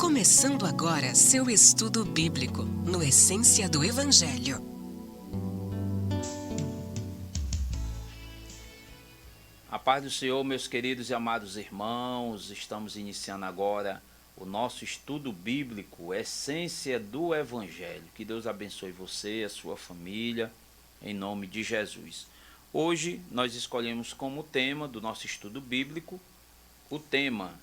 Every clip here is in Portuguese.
Começando agora seu estudo bíblico no Essência do Evangelho. A paz do Senhor, meus queridos e amados irmãos, estamos iniciando agora o nosso estudo bíblico, Essência do Evangelho. Que Deus abençoe você e a sua família, em nome de Jesus. Hoje nós escolhemos como tema do nosso estudo bíblico o tema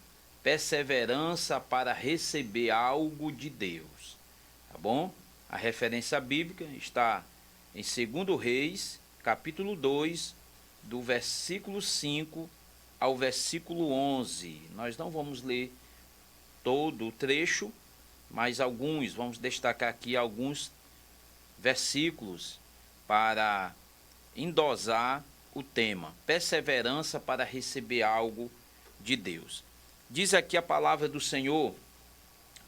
perseverança para receber algo de Deus, tá bom? A referência bíblica está em 2 Reis, capítulo 2, do versículo 5 ao versículo 11. Nós não vamos ler todo o trecho, mas vamos destacar aqui alguns versículos para endosar o tema, perseverança para receber algo de Deus. Diz aqui a palavra do Senhor,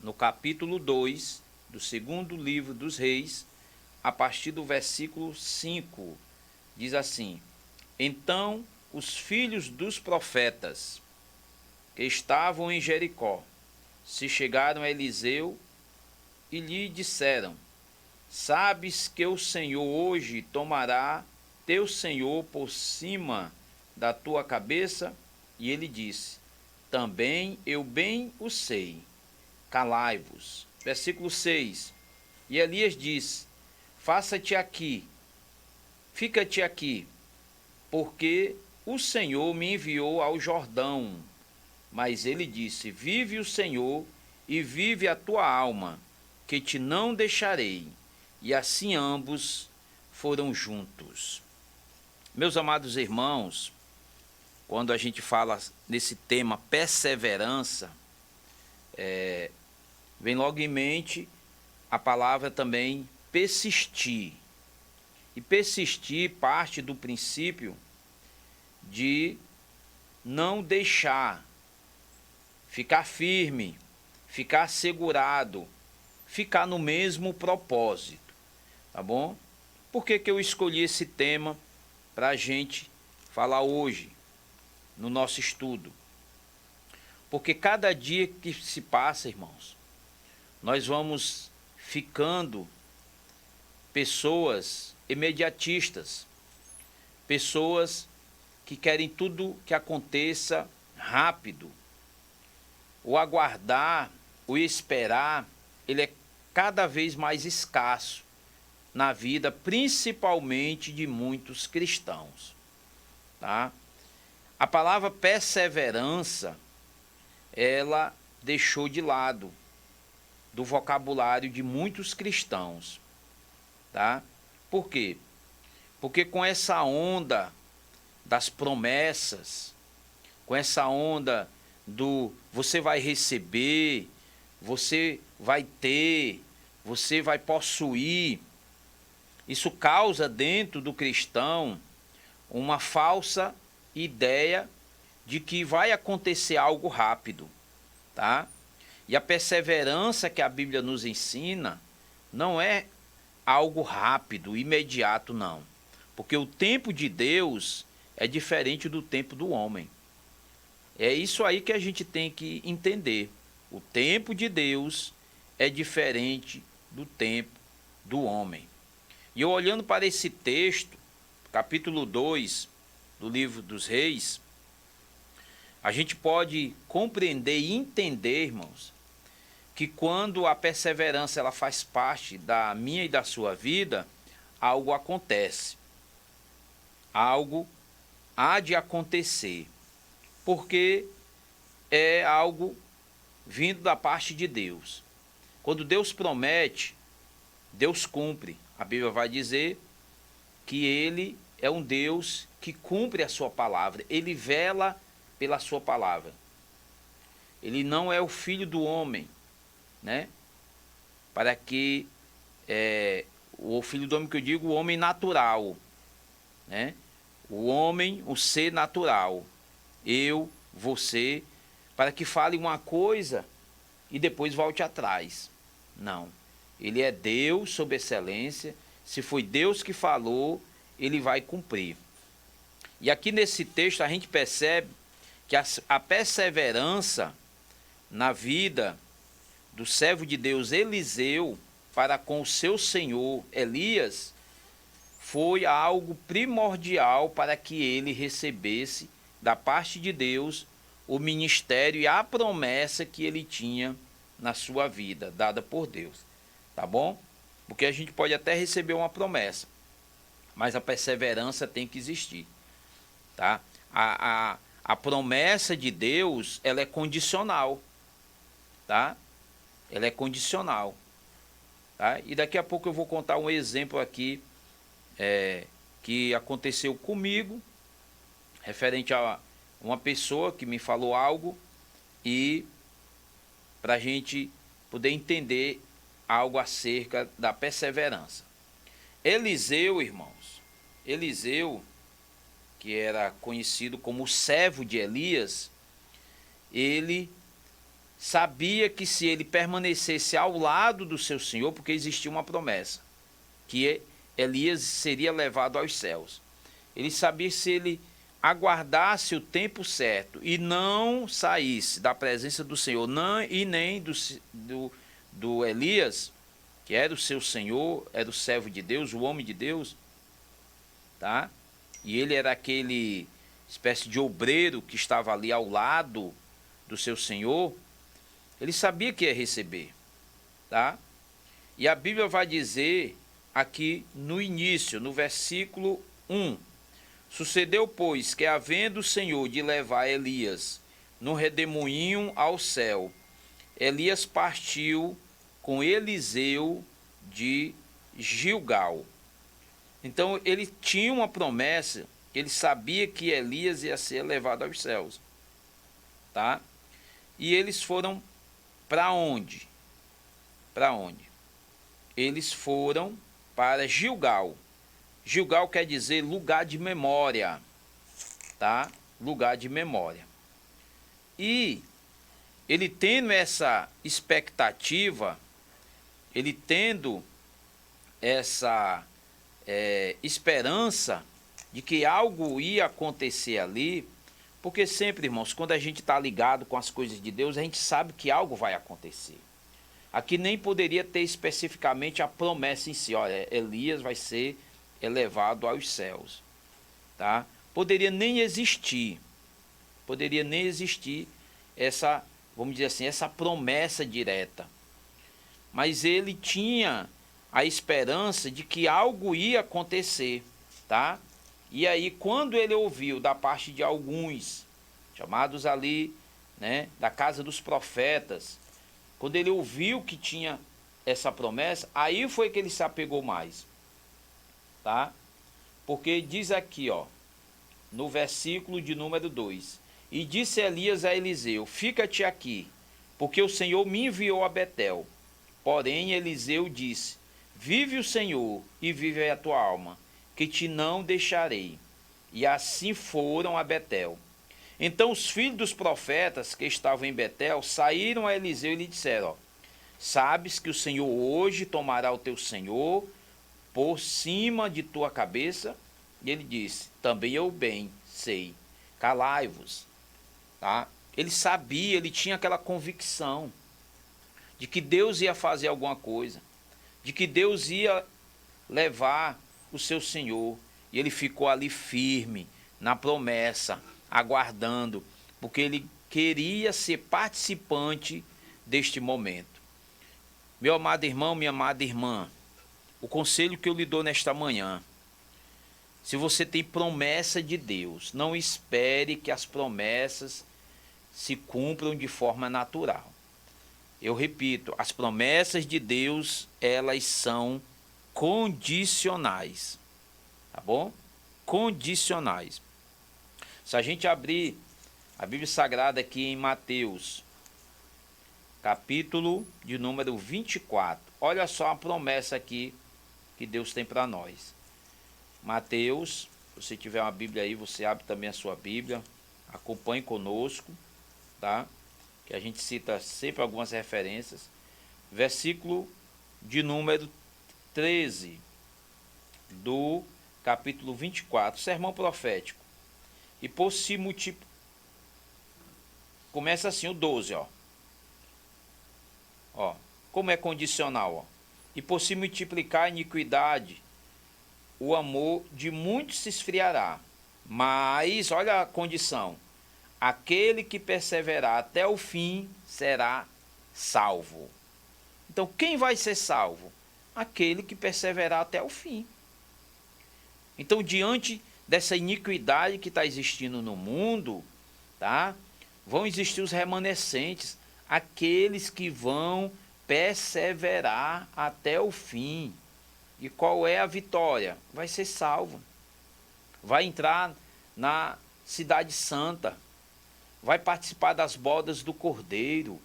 no capítulo 2, do segundo livro dos Reis, a partir do versículo 5, diz assim: Então os filhos dos profetas que estavam em Jericó se chegaram a Eliseu e lhe disseram: Sabes que o Senhor hoje tomará teu senhor por cima da tua cabeça? E ele disse: Também eu bem o sei, calai-vos. Versículo 6. E Elias disse: Faça-te aqui, fica-te aqui, porque o Senhor me enviou ao Jordão. Mas ele disse: Vive o Senhor e vive a tua alma, que te não deixarei. E assim ambos foram juntos. Meus amados irmãos, quando a gente fala nesse tema perseverança, vem logo em mente a palavra também persistir. E persistir parte do princípio de não deixar, ficar firme, ficar segurado, ficar no mesmo propósito, tá bom? Por que eu escolhi esse tema para a gente falar hoje no nosso estudo? Porque cada dia que se passa, irmãos, nós vamos ficando pessoas imediatistas, pessoas que querem tudo que aconteça rápido. O aguardar, o esperar, ele é cada vez mais escasso na vida, principalmente de muitos cristãos, tá? A palavra perseverança, ela deixou de lado do vocabulário de muitos cristãos, tá? Por quê? Porque com essa onda das promessas, com essa onda do você vai receber, você vai ter, você vai possuir, isso causa dentro do cristão uma falsa ideia de que vai acontecer algo rápido, tá? E a perseverança que a Bíblia nos ensina não é algo rápido, imediato, não. Porque o tempo de Deus é diferente do tempo do homem. É isso aí que a gente tem que entender. O tempo de Deus é diferente do tempo do homem. E eu olhando para esse texto, capítulo 2 do livro dos Reis, a gente pode compreender e entender, irmãos, que quando a perseverança ela faz parte da minha e da sua vida, algo acontece. Algo há de acontecer, porque é algo vindo da parte de Deus. Quando Deus promete, Deus cumpre. A Bíblia vai dizer que Ele é um Deus que cumpre a sua palavra. Ele vela pela sua palavra. Ele não é o filho do homem, né? Para que o filho do homem que eu digo, o homem natural, né? O homem, o ser natural. Eu, você, para que fale uma coisa e depois volte atrás. Não. Ele é Deus sob excelência. Se foi Deus que falou, ele vai cumprir. E aqui nesse texto a gente percebe que a perseverança na vida do servo de Deus Eliseu para com o seu senhor Elias foi algo primordial para que ele recebesse da parte de Deus o ministério e a promessa que ele tinha na sua vida, dada por Deus. Tá bom? Porque a gente pode até receber uma promessa, mas a perseverança tem que existir. Tá? A promessa de Deus, ela é condicional. Tá? Ela é condicional. Tá? E daqui a pouco eu vou contar um exemplo aqui que aconteceu comigo, referente a uma pessoa que me falou algo, e para a gente poder entender algo acerca da perseverança. Eliseu, irmãos, Eliseu, que era conhecido como o servo de Elias, ele sabia que se ele permanecesse ao lado do seu senhor, porque existia uma promessa, que Elias seria levado aos céus. Ele sabia que se ele aguardasse o tempo certo e não saísse da presença do Senhor, e nem do Elias, que era o seu senhor, era o servo de Deus, o homem de Deus, tá? E ele era aquele espécie de obreiro que estava ali ao lado do seu senhor. Ele sabia que ia receber, tá? E a Bíblia vai dizer aqui no início, no versículo 1, sucedeu, pois, que havendo o Senhor de levar Elias no redemoinho ao céu, Elias partiu com Eliseu de Gilgal. Então ele tinha uma promessa, ele sabia que Elias ia ser levado aos céus, tá? E eles foram para onde? Para onde? Eles foram para Gilgal. Gilgal quer dizer lugar de memória, tá? Lugar de memória. E ele tendo essa expectativa, ele tendo essa esperança de que algo ia acontecer ali, porque sempre, irmãos, quando a gente está ligado com as coisas de Deus, a gente sabe que algo vai acontecer. Aqui nem poderia ter especificamente a promessa em si, olha, Elias vai ser elevado aos céus, tá? Poderia nem existir essa, vamos dizer assim, essa promessa direta. Mas ele tinha a esperança de que algo ia acontecer, tá? E aí, quando ele ouviu da parte de alguns, chamados ali, né, da casa dos profetas, quando ele ouviu que tinha essa promessa, aí foi que ele se apegou mais, tá? Porque diz aqui, ó, no versículo de número 2, e disse Elias a Eliseu, fica-te aqui, porque o Senhor me enviou a Betel. Porém Eliseu disse, vive o Senhor e vive a tua alma, que te não deixarei. E assim foram a Betel. Então os filhos dos profetas que estavam em Betel saíram a Eliseu e lhe disseram, ó, sabes que o Senhor hoje tomará o teu senhor por cima de tua cabeça? E ele disse, também eu bem sei, calai-vos. Tá? Ele sabia, ele tinha aquela convicção de que Deus ia fazer alguma coisa, de que Deus ia levar o seu senhor. E ele ficou ali firme, na promessa, aguardando, porque ele queria ser participante deste momento. Meu amado irmão, minha amada irmã, o conselho que eu lhe dou nesta manhã, se você tem promessa de Deus, não espere que as promessas se cumpram de forma natural. Eu repito, as promessas de Deus, elas são condicionais, tá bom? Condicionais. Se a gente abrir a Bíblia Sagrada aqui em Mateus, capítulo de número 24, olha só a promessa aqui que Deus tem para nós. Mateus, se você tiver uma Bíblia aí, você abre também a sua Bíblia, acompanhe conosco, tá? Que a gente cita sempre algumas referências. Versículo de número 13 do capítulo 24, sermão profético. E por se multiplicar, começa assim o 12, ó. Ó, como é condicional, ó. E por se multiplicar a iniquidade, o amor de muitos se esfriará. Mas, olha a condição, aquele que perseverar até o fim será salvo. Então, quem vai ser salvo? Aquele que perseverar até o fim. Então, diante dessa iniquidade que está existindo no mundo, tá? Vão existir os remanescentes, aqueles que vão perseverar até o fim. E qual é a vitória? Vai ser salvo. Vai entrar na cidade santa. Vai participar das bodas do Cordeiro,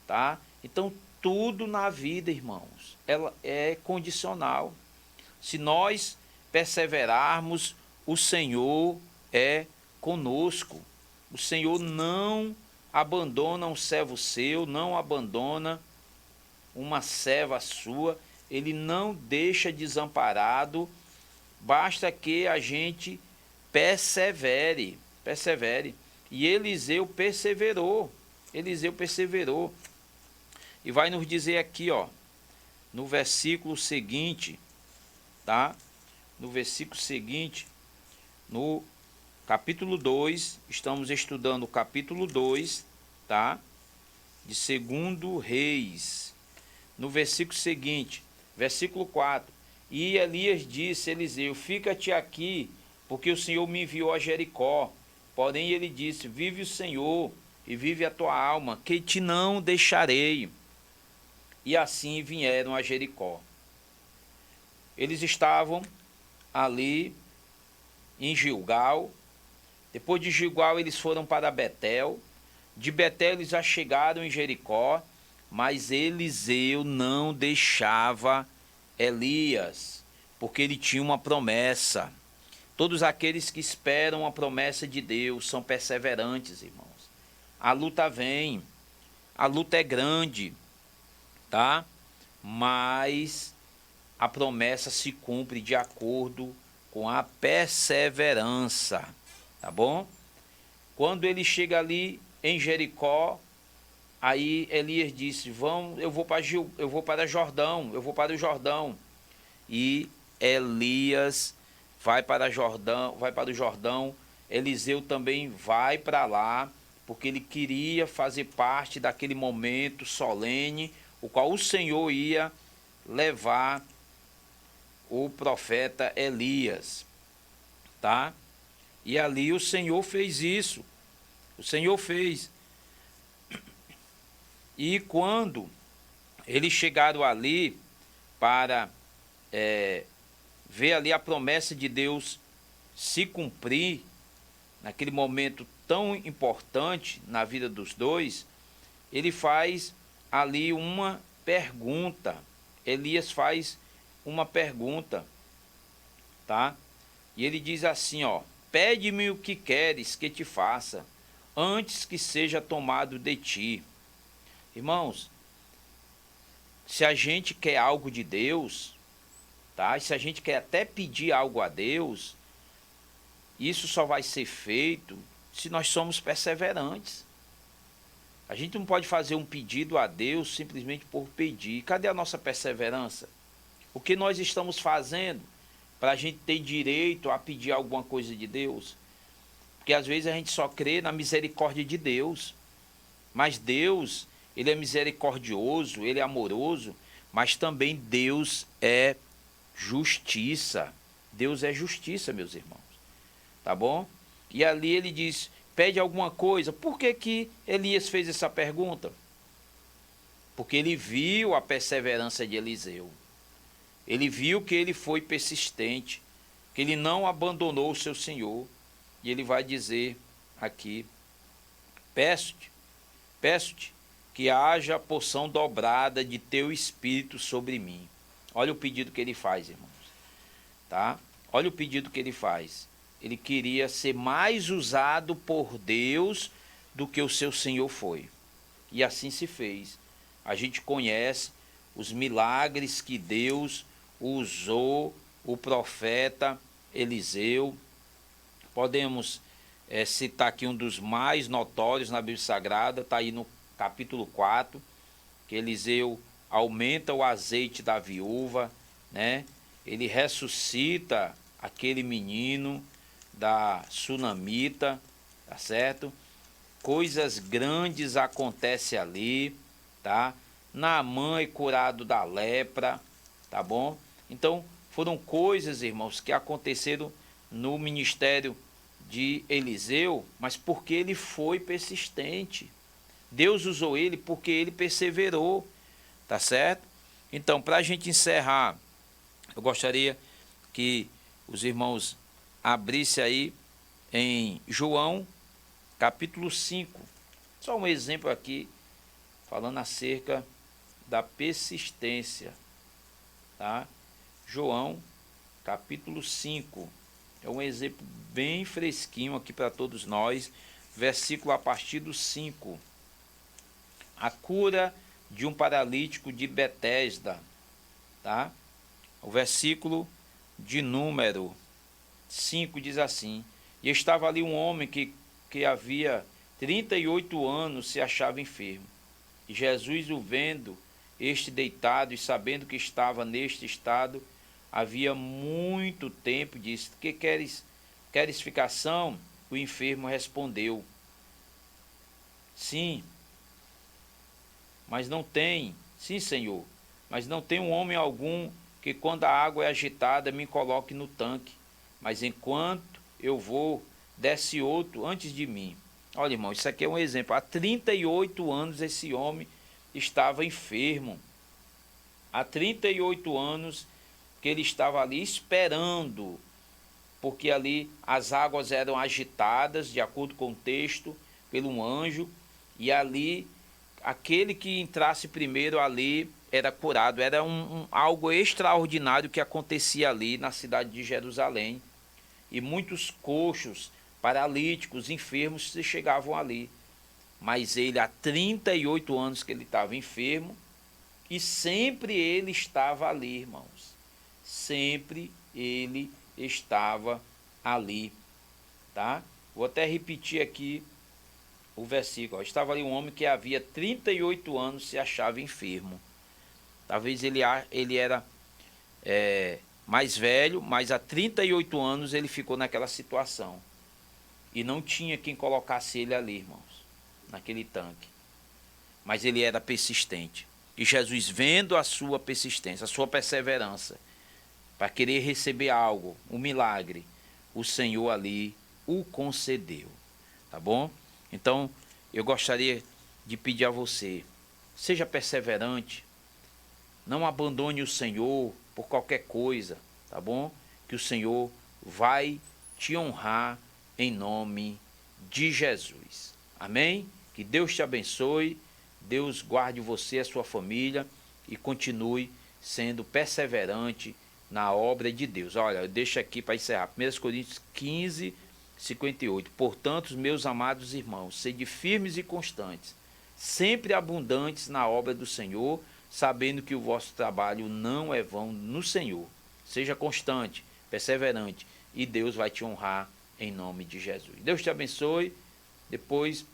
tá? Então, tudo na vida, irmãos, ela é condicional. Se nós perseverarmos, o Senhor é conosco. O Senhor não abandona um servo seu, não abandona uma serva sua, ele não deixa desamparado, basta que a gente persevere. E Eliseu perseverou. E vai nos dizer aqui, ó, no versículo seguinte, tá? No versículo seguinte, no capítulo 2, estamos estudando o capítulo 2, tá? De 2 Reis. No versículo seguinte, versículo 4. E Elias disse a Eliseu: fica-te aqui, porque o Senhor me enviou a Jericó. Porém ele disse: vive o Senhor e vive a tua alma, que te não deixarei. E assim vieram a Jericó. Eles estavam ali em Gilgal. Depois de Gilgal eles foram para Betel. De Betel eles já chegaram em Jericó, mas Eliseu não deixava Elias, porque ele tinha uma promessa. Todos aqueles que esperam a promessa de Deus são perseverantes, irmãos. A luta vem, a luta é grande, tá? Mas a promessa se cumpre de acordo com a perseverança, tá bom? Quando ele chega ali em Jericó, aí Elias disse: eu vou para o Jordão. E Elias vai para o Jordão. Eliseu também vai para lá, porque ele queria fazer parte daquele momento solene, o qual o Senhor ia levar o profeta Elias, tá? E ali o Senhor fez isso. O Senhor fez. E quando eles chegaram ali para ver ali a promessa de Deus se cumprir, naquele momento tão importante na vida dos dois, ele faz ali uma pergunta. Elias faz uma pergunta, tá? E ele diz assim, ó: pede-me o que queres que te faça, antes que seja tomado de ti. Irmãos, se a gente quer algo de Deus, tá? E se a gente quer até pedir algo a Deus, isso só vai ser feito se nós somos perseverantes. A gente não pode fazer um pedido a Deus simplesmente por pedir. Cadê a nossa perseverança? O que nós estamos fazendo para a gente ter direito a pedir alguma coisa de Deus? Porque às vezes a gente só crê na misericórdia de Deus. Mas Deus, ele é misericordioso, ele é amoroso, mas também Deus é justiça. Deus é justiça, meus irmãos. Tá bom? E ali ele diz: pede alguma coisa. Por que Elias fez essa pergunta? Porque ele viu a perseverança de Eliseu. Ele viu que ele foi persistente, que ele não abandonou o seu Senhor. E ele vai dizer aqui: peço-te que haja porção dobrada de teu espírito sobre mim. Olha o pedido que ele faz, irmãos. Tá? Olha o pedido que ele faz. Ele queria ser mais usado por Deus do que o seu Senhor foi. E assim se fez. A gente conhece os milagres que Deus usou o profeta Eliseu. Podemos citar aqui um dos mais notórios na Bíblia Sagrada, está aí no capítulo 4, que Eliseu aumenta o azeite da viúva, né? Ele ressuscita aquele menino da sunamita, tá certo? Coisas grandes acontecem ali, tá? Naamã é curado da lepra, tá bom? Então, foram coisas, irmãos, que aconteceram no ministério de Eliseu, mas porque ele foi persistente. Deus usou ele porque ele perseverou, tá certo? Então, para a gente encerrar, eu gostaria que os irmãos abrissem aí em João, capítulo 5. Só um exemplo aqui, falando acerca da persistência, tá? João, capítulo 5. É um exemplo bem fresquinho aqui para todos nós, versículo a partir do 5. A cura de um paralítico de Betesda, tá? O versículo de número 5 diz assim: E estava ali um homem que havia 38 anos se achava enfermo. E Jesus, o vendo, este deitado, e sabendo que estava neste estado, havia muito tempo, disse: Que queres ficar são? O enfermo respondeu: Sim, mas não tem. Sim, Senhor, mas não tem um homem algum que, quando a água é agitada, me coloque no tanque. Mas enquanto eu vou, desce outro antes de mim. Olha, irmão, isso aqui é um exemplo. Há 38 anos esse homem estava enfermo. Há 38 anos que ele estava ali esperando, porque ali as águas eram agitadas, de acordo com o texto, pelo um anjo, e ali aquele que entrasse primeiro ali era curado. Era algo extraordinário que acontecia ali na cidade de Jerusalém. E muitos coxos, paralíticos, enfermos se chegavam ali. Mas ele, há 38 anos que ele estava enfermo, e sempre ele estava ali, irmãos. Sempre ele estava ali, tá? Vou até repetir aqui o versículo. Estava ali um homem que havia 38 anos se achava enfermo. Talvez ele era mais velho, mas há 38 anos ele ficou naquela situação. E não tinha quem colocasse ele ali, irmãos, naquele tanque. Mas ele era persistente. E Jesus, vendo a sua persistência, a sua perseverança, para querer receber algo, um milagre, o Senhor ali o concedeu. Tá bom? Então, eu gostaria de pedir a você, seja perseverante, não abandone o Senhor por qualquer coisa, tá bom? Que o Senhor vai te honrar em nome de Jesus. Amém? Que Deus te abençoe, Deus guarde você e a sua família e continue sendo perseverante na obra de Deus. Olha, eu deixo aqui para encerrar. 1 Coríntios 15, 58. Portanto, meus amados irmãos, sede firmes e constantes, sempre abundantes na obra do Senhor, sabendo que o vosso trabalho não é vão no Senhor. Seja constante, perseverante, e Deus vai te honrar em nome de Jesus. Deus te abençoe. Depois,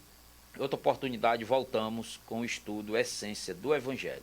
outra oportunidade, voltamos com o estudo Essência do Evangelho.